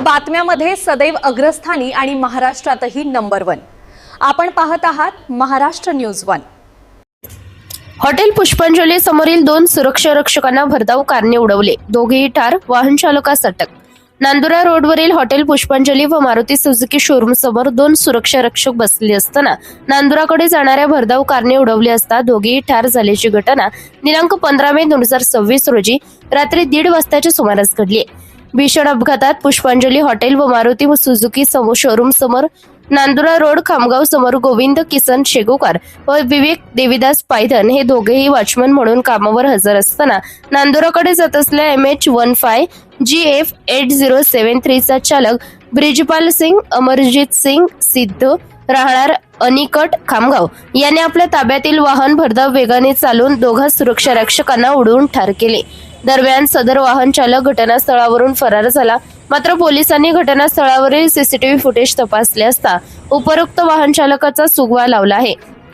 बातम्यामध्ये सदैव अग्रस्थानी आणि महाराष्ट्रातही नंबर 1। आपण पाहत आहात महाराष्ट्र न्यूज 1। हॉटेल पुष्पांजली समोरील 2 सुरक्षा रक्षकांना भरधाव कारने उडवले, दोघेही ठार, वाहन चालकास अटक। नांदुरा रोडवरील हॉटेल पुष्पांजली व मारुती सुझुकी शोरूम समोर 2 सुरक्षा रक्षक बसले असताना नांदुराकडे जाणाऱ्या भरधाव कारने उडवले असता दोघेही ठार झाल्याची घटना दिनांक 15 मे 2026 रोजी रात्री 1:30 वाजताच्या सुमारास घडली। भीषण अपघातात पुष्पांजली हॉटेल व मारुती व सुझुकी शोरूम समोर नांदुरा रोड खामगाव समोर गोविंद किसन शेगोकर व विवेक देवीदास पायधन हे दोघेही वॉचमन म्हणून कामावर हजर असताना नांदुराकडे जात असलेल्या MH15 GF 8073 चा चालक ब्रिजपाल सिंग अमरजीत सिंग सिद्ध राहणार अनिकट खामगाव याने आपल्या ताब्यातील वाहन भरधाव वेगाने चालवून दोघा सुरक्षा रक्षकांना उडवून ठार केले। दरम्यान सदर वाहन चालक घटनास्थळावरून फरार झाला। मात्र पोलिसांनी घटनास्थळावरील सीसीटीव्ही फुटेज तपासले असता उपरोक्त वाहन चालकाचा सुगवा लावला आहे।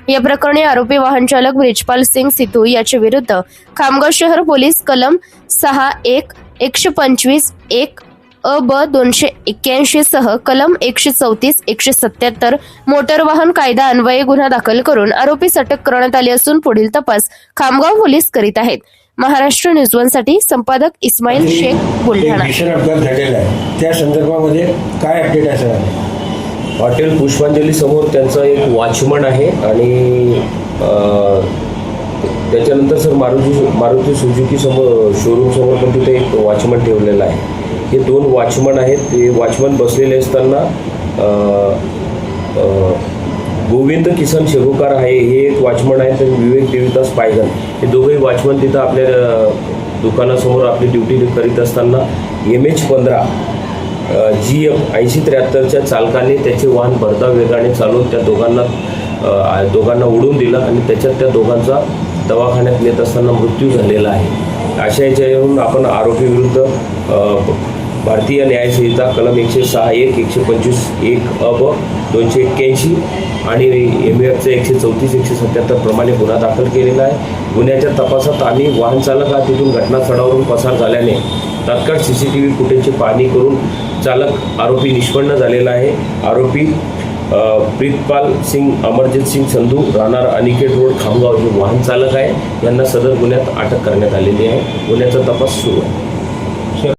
या प्रकरणी आरोपी वाहन चालक ब्रिजपाल सिंग सिद्धू याच्या विरुद्ध खामगाव शहर पोलीस कलम 6(1)125(1) ब 281 सह कलम 134 177 मोटर वाहन कायदा अन्वये गुन्हा दाखल करून आरोपीस अटक करण्यात आली असून पुढील तपास खामगाव पोलीस करीत आहेत। महाराष्ट्र न्यूज 1 साठी संपादक इस्माईल शेख, बुलढाणा। भीषण अपघात झालेला आहे, त्या संदर्भामध्ये काय अपडेट आहे सर? हॉटेल पुष्पांजली समोर त्यांचा एक वॉचमन आहे आणि त्याच्यानंतर सर मारुती सुझुकी समोर शोरूम समोर पण तिथे एक वॉचमन ठेवलेला आहे। हे 2 वॉचमन आहेत। ते वॉचमन बसलेले असताना गोविंद किसन शेगोकर आहे, हे एक वॉचमन आहे, तर विवेक देवीदास पायधन हे दोघेही वॉचमन तिथं आपल्या दुकानासमोर आपली ड्युटी करीत असताना MH15 GF 8073च्या चालकाने त्याचे वाहन भरधाव वेगाने चालवून त्या दोघांना उडवून दिलं आणि त्याच्यात त्या दोघांचा दवाखान्यात नेत असताना मृत्यू झालेला आहे। अशा याच्यावरून आपण आरोपी विरुद्ध भारतीय न्याय संहिता कलम 106(1)125(1) अब 281 आणि MF 134 प्रमाणे गुन्हा दाखल केलेला आहे। गुन्ह्याच्या तपासात आम्ही वाहन चालक हा तिथून घटनास्थळावरून पसार झाल्याने तात्काळ CCTV फुटेजची पाहणी करून चालक आरोपी निष्पन्न झालेला आहे। आरोपी प्रीतपाल सिंग अमरजीत सिंग संधू राहणार अनिकेट रोड खामगाव हे वाहन चालक आहे, यांना सदर गुन्ह्यात अटक करण्यात आलेली आहे। गुन्ह्याचा तपास सुरू आहे।